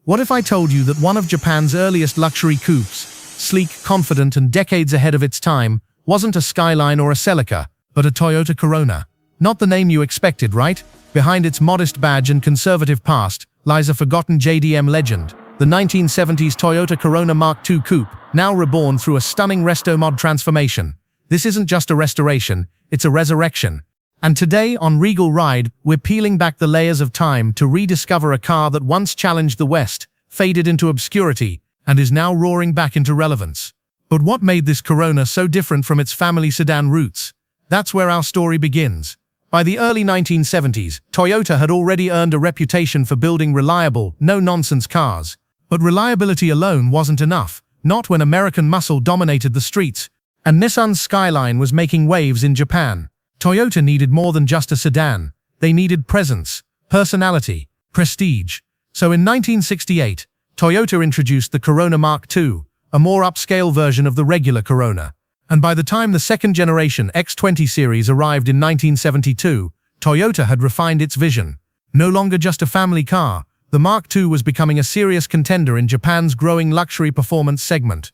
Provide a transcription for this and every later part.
What if I told you that one of Japan's earliest luxury coupes, sleek, confident, and decades ahead of its time, wasn't a Skyline or a Celica, but a Toyota Corona? Not the name you expected, right? Behind its modest badge and conservative past lies a forgotten JDM legend, the 1970s Toyota Corona Mark II Coupe, now reborn through a stunning Restomod transformation. This isn't just a restoration, it's a resurrection. And today, on Regal Ride, we're peeling back the layers of time to rediscover a car that once challenged the West, faded into obscurity, and is now roaring back into relevance. But what made this Corona so different from its family sedan roots? That's where our story begins. By the early 1970s, Toyota had already earned a reputation for building reliable, no-nonsense cars. But reliability alone wasn't enough, not when American muscle dominated the streets, and Nissan's Skyline was making waves in Japan. Toyota needed more than just a sedan. They needed presence, personality, prestige. So in 1968, Toyota introduced the Corona Mark II, a more upscale version of the regular Corona. And by the time the second-generation X20 series arrived in 1972, Toyota had refined its vision. No longer just a family car, the Mark II was becoming a serious contender in Japan's growing luxury performance segment.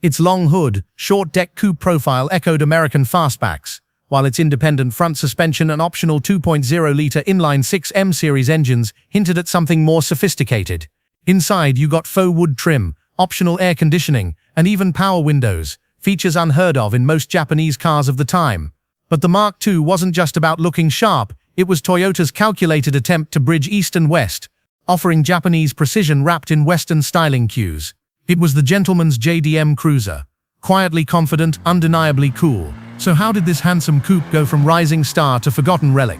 Its long hood, short-deck coupe profile echoed American fastbacks, while its independent front suspension and optional 2.0-liter inline-six M-series engines hinted at something more sophisticated. Inside you got faux wood trim, optional air conditioning, and even power windows, features unheard of in most Japanese cars of the time. But the Mark II wasn't just about looking sharp, it was Toyota's calculated attempt to bridge East and West, offering Japanese precision wrapped in Western styling cues. It was the gentleman's JDM cruiser. Quietly confident, undeniably cool. So how did this handsome coupe go from rising star to forgotten relic?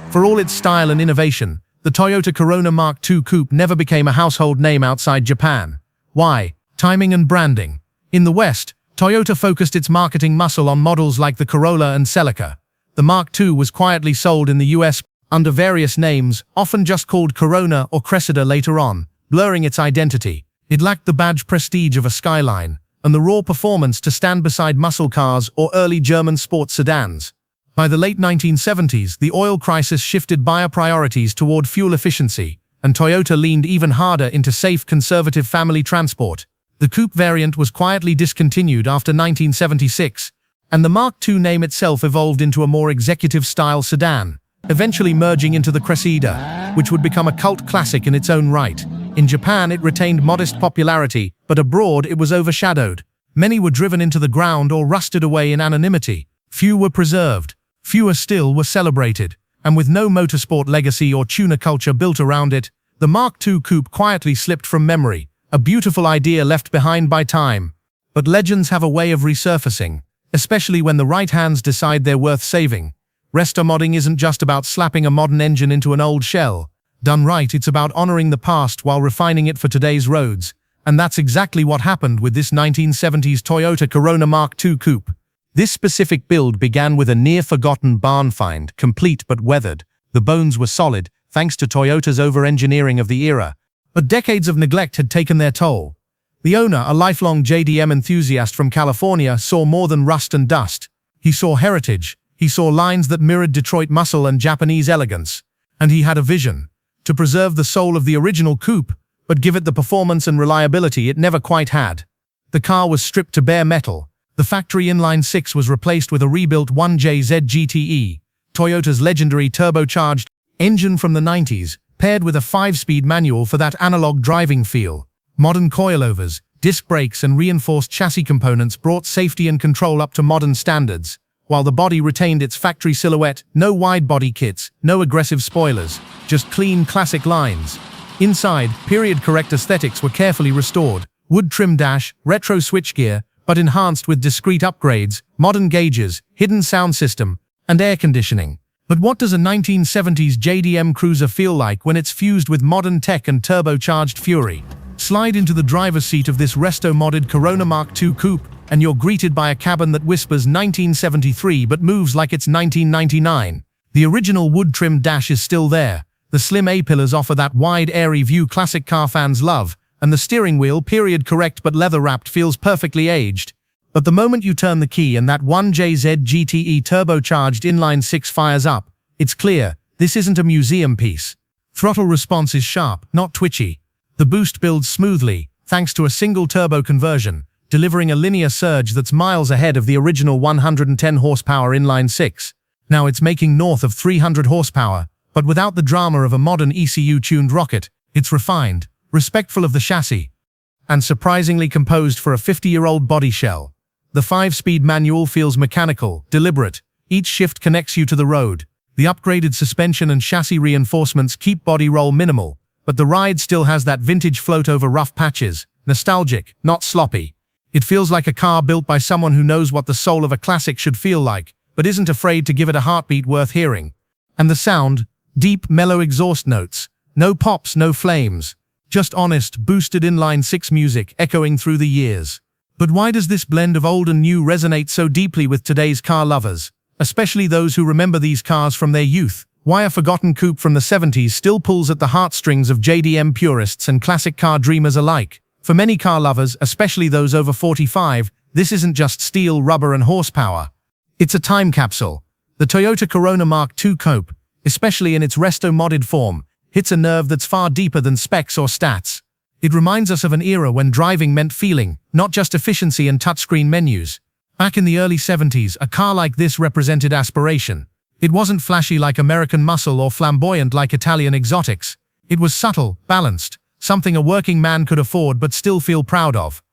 For all its style and innovation, the Toyota Corona Mark II Coupe never became a household name outside Japan. Why? Timing and branding. In the West, Toyota focused its marketing muscle on models like the Corolla and Celica. The Mark II was quietly sold in the US under various names, often just called Corona or Cressida later on, blurring its identity. It lacked the badge prestige of a Skyline, and the raw performance to stand beside muscle cars or early German sports sedans. By the late 1970s, the oil crisis shifted buyer priorities toward fuel efficiency, and Toyota leaned even harder into safe, conservative family transport. The coupe variant was quietly discontinued after 1976, and the Mark II name itself evolved into a more executive-style sedan, eventually merging into the Cressida, which would become a cult classic in its own right. In Japan, it retained modest popularity, but abroad it was overshadowed. Many were driven into the ground or rusted away in anonymity. Few were preserved. Fewer still were celebrated. And with no motorsport legacy or tuner culture built around it, the Mark II Coupe quietly slipped from memory, a beautiful idea left behind by time. But legends have a way of resurfacing, especially when the right hands decide they're worth saving. Restomodding isn't just about slapping a modern engine into an old shell. Done right, it's about honoring the past while refining it for today's roads. And that's exactly what happened with this 1970s Toyota Corona Mark II Coupe. This specific build began with a near-forgotten barn find, complete but weathered. The bones were solid, thanks to Toyota's over-engineering of the era. But decades of neglect had taken their toll. The owner, a lifelong JDM enthusiast from California, saw more than rust and dust. He saw heritage. He saw lines that mirrored Detroit muscle and Japanese elegance. And he had a vision. To preserve the soul of the original coupe, but give it the performance and reliability it never quite had. The car was stripped to bare metal. The factory inline-six was replaced with a rebuilt 1JZ GTE, Toyota's legendary turbocharged engine from the 90s, paired with a 5-speed manual for that analog driving feel. Modern coilovers, disc brakes and reinforced chassis components brought safety and control up to modern standards, while the body retained its factory silhouette. No wide-body kits, no aggressive spoilers, just clean, classic lines. Inside, period-correct aesthetics were carefully restored. Wood-trim dash, retro switchgear, but enhanced with discrete upgrades, modern gauges, hidden sound system, and air conditioning. But what does a 1970s JDM cruiser feel like when it's fused with modern tech and turbocharged fury? Slide into the driver's seat of this resto-modded Corona Mark II Coupe, and you're greeted by a cabin that whispers 1973 but moves like it's 1999. The original wood-trimmed dash is still there. The slim A-pillars offer that wide, airy view classic car fans love, and the steering wheel, period-correct but leather-wrapped, feels perfectly aged. But the moment you turn the key and that 1JZ GTE turbocharged inline-six fires up, it's clear, this isn't a museum piece. Throttle response is sharp, not twitchy. The boost builds smoothly, thanks to a single turbo conversion, delivering a linear surge that's miles ahead of the original 110 horsepower inline-six. Now it's making north of 300 horsepower, but without the drama of a modern ECU-tuned rocket. It's refined, respectful of the chassis, and surprisingly composed for a 50-year-old body shell. The 5-speed manual feels mechanical, deliberate. Each shift connects you to the road. The upgraded suspension and chassis reinforcements keep body roll minimal, but the ride still has that vintage float over rough patches, nostalgic, not sloppy. It feels like a car built by someone who knows what the soul of a classic should feel like, but isn't afraid to give it a heartbeat worth hearing. And the sound, deep, mellow exhaust notes. No pops, no flames. Just honest, boosted inline-six music echoing through the years. But why does this blend of old and new resonate so deeply with today's car lovers? Especially those who remember these cars from their youth. Why a forgotten coupe from the 70s still pulls at the heartstrings of JDM purists and classic car dreamers alike. For many car lovers, especially those over 45, this isn't just steel, rubber and horsepower. It's a time capsule. The Toyota Corona Mark II Coupe, especially in its resto-modded form, hits a nerve that's far deeper than specs or stats. It reminds us of an era when driving meant feeling, not just efficiency and touchscreen menus. Back in the early 70s, a car like this represented aspiration. It wasn't flashy like American muscle or flamboyant like Italian exotics. It was subtle, balanced, something a working man could afford but still feel proud of.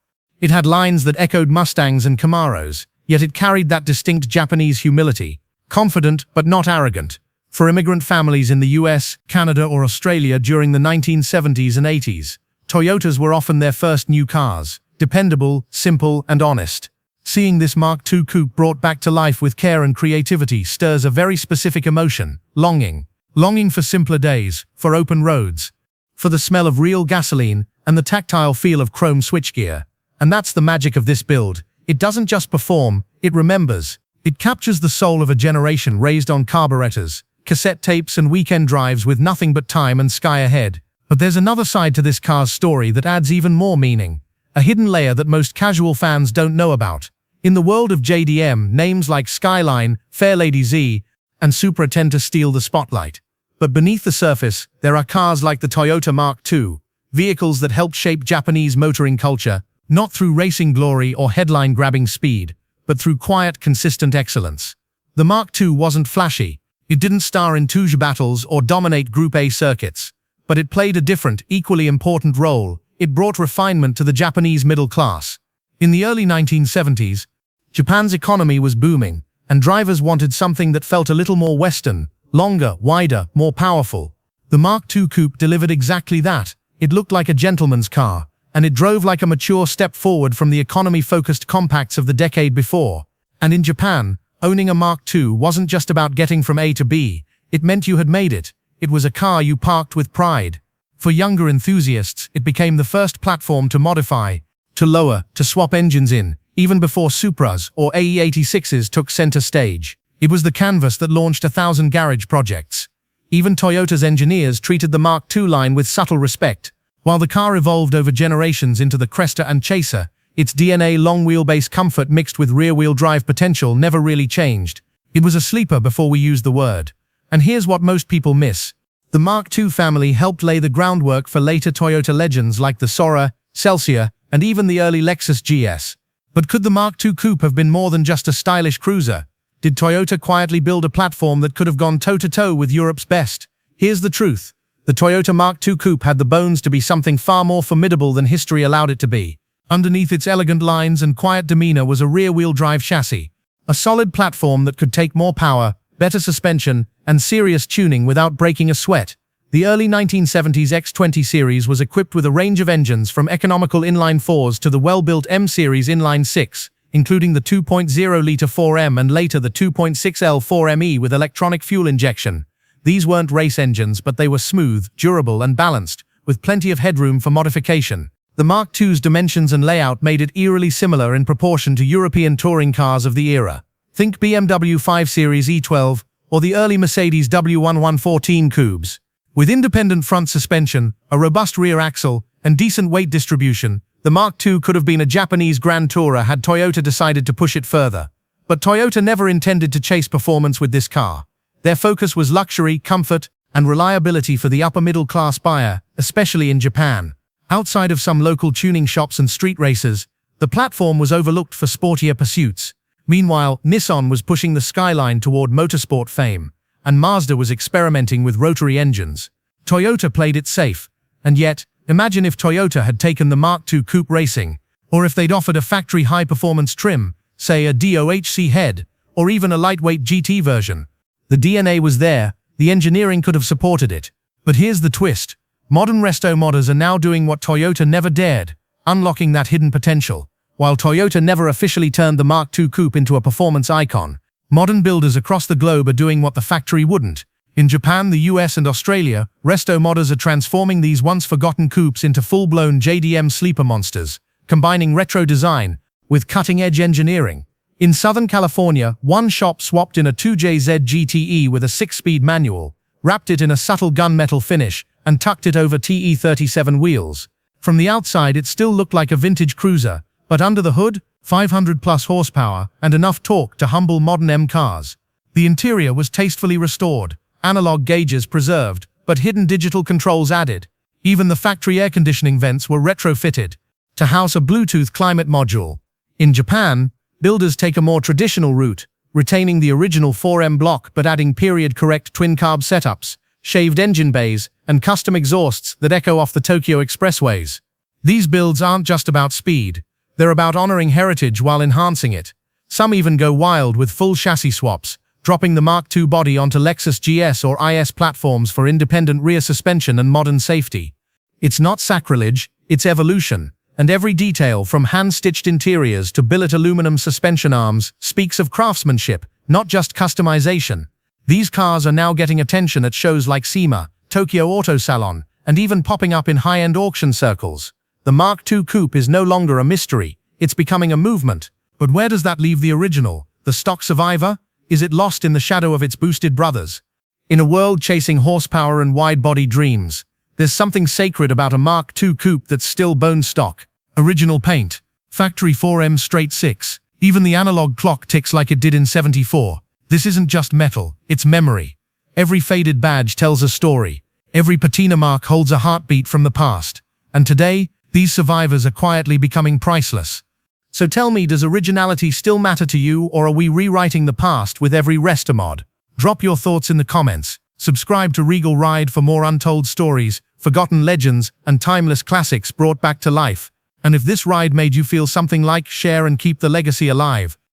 It had lines that echoed Mustangs and Camaros, yet it carried that distinct Japanese humility. Confident but not arrogant. For immigrant families in the US, Canada or Australia during the 1970s and 80s, Toyotas were often their first new cars. Dependable, simple and honest. Seeing this Mark II coupe brought back to life with care and creativity stirs a very specific emotion, longing. Longing for simpler days, for open roads, for the smell of real gasoline and the tactile feel of chrome switchgear. And that's the magic of this build. It doesn't just perform, it remembers. It captures the soul of a generation raised on carburetors, cassette tapes and weekend drives with nothing but time and sky ahead. But there's another side to this car's story that adds even more meaning. A hidden layer that most casual fans don't know about. In the world of JDM, names like Skyline, Fairlady Z, and Supra tend to steal the spotlight. But beneath the surface, there are cars like the Toyota Mark II, vehicles that helped shape Japanese motoring culture, not through racing glory or headline-grabbing speed, but through quiet, consistent excellence. The Mark II wasn't flashy. It didn't star in Touge battles or dominate Group A circuits. But it played a different, equally important role. It brought refinement to the Japanese middle class. In the early 1970s, Japan's economy was booming, and drivers wanted something that felt a little more Western, longer, wider, more powerful. The Mark II Coupe delivered exactly that. It looked like a gentleman's car, and it drove like a mature step forward from the economy-focused compacts of the decade before. And in Japan, owning a Mark II wasn't just about getting from A to B, it meant you had made it. It was a car you parked with pride. For younger enthusiasts, it became the first platform to modify, to lower, to swap engines in, even before Supras or AE86s took center stage. It was the canvas that launched 1,000 garage projects. Even Toyota's engineers treated the Mark II line with subtle respect. While the car evolved over generations into the Cresta and Chaser, its DNA long-wheelbase comfort mixed with rear-wheel drive potential never really changed. It was a sleeper before we used the word. And here's what most people miss. The Mark II family helped lay the groundwork for later Toyota legends like the Sora, Celsior, and even the early Lexus GS. But could the Mark II Coupe have been more than just a stylish cruiser? Did Toyota quietly build a platform that could have gone toe-to-toe with Europe's best? Here's the truth. The Toyota Mark II Coupe had the bones to be something far more formidable than history allowed it to be. Underneath its elegant lines and quiet demeanor was a rear-wheel drive chassis. A solid platform that could take more power, better suspension, and serious tuning without breaking a sweat. The early 1970s X20 series was equipped with a range of engines from economical inline-4s to the well-built M-series inline-6, including the 2.0-liter 4M and later the 2.6L 4ME with electronic fuel injection. These weren't race engines, but they were smooth, durable, and balanced, with plenty of headroom for modification. The Mark II's dimensions and layout made it eerily similar in proportion to European touring cars of the era. Think BMW 5 Series E12, or the early Mercedes W1114 Coupes. With independent front suspension, a robust rear axle, and decent weight distribution, the Mark II could have been a Japanese Grand Tourer had Toyota decided to push it further. But Toyota never intended to chase performance with this car. Their focus was luxury, comfort, and reliability for the upper-middle-class buyer, especially in Japan. Outside of some local tuning shops and street races, the platform was overlooked for sportier pursuits. Meanwhile, Nissan was pushing the Skyline toward motorsport fame, and Mazda was experimenting with rotary engines. Toyota played it safe. And yet, imagine if Toyota had taken the Mark II Coupe racing, or if they'd offered a factory high-performance trim, say a DOHC head, or even a lightweight GT version. The DNA was there, the engineering could have supported it. But here's the twist. Modern resto modders are now doing what Toyota never dared, unlocking that hidden potential. While Toyota never officially turned the Mark II Coupe into a performance icon, modern builders across the globe are doing what the factory wouldn't. In Japan, the US, and Australia, resto modders are transforming these once-forgotten coupes into full-blown JDM sleeper monsters, combining retro design with cutting-edge engineering. In Southern California, one shop swapped in a 2JZ GTE with a 6-speed manual, wrapped it in a subtle gunmetal finish, and tucked it over TE37 wheels. From the outside, it still looked like a vintage cruiser, but under the hood, 500-plus horsepower and enough torque to humble modern M cars. The interior was tastefully restored, analog gauges preserved, but hidden digital controls added. Even the factory air conditioning vents were retrofitted to house a Bluetooth climate module. In Japan, builders take a more traditional route, retaining the original 4M block but adding period-correct twin-carb setups, shaved engine bays, and custom exhausts that echo off the Tokyo expressways. These builds aren't just about speed. They're about honoring heritage while enhancing it. Some even go wild with full chassis swaps, dropping the Mark II body onto Lexus GS or IS platforms for independent rear suspension and modern safety. It's not sacrilege, it's evolution, and every detail from hand-stitched interiors to billet aluminum suspension arms speaks of craftsmanship, not just customization. These cars are now getting attention at shows like SEMA, Tokyo Auto Salon, and even popping up in high-end auction circles. The Mark II Coupe is no longer a mystery, it's becoming a movement. But where does that leave the original, the stock survivor? Is it lost in the shadow of its boosted brothers? In a world chasing horsepower and wide-body dreams, there's something sacred about a Mark II Coupe that's still bone stock. Original paint, factory 4M straight 6, even the analog clock ticks like it did in '74. This isn't just metal, it's memory. Every faded badge tells a story. Every patina mark holds a heartbeat from the past. And today, these survivors are quietly becoming priceless. So tell me, does originality still matter to you, or are we rewriting the past with every Restomod? Drop your thoughts in the comments. Subscribe to Regal Ride for more untold stories, forgotten legends, and timeless classics brought back to life. And if this ride made you feel something like, share and keep the legacy alive.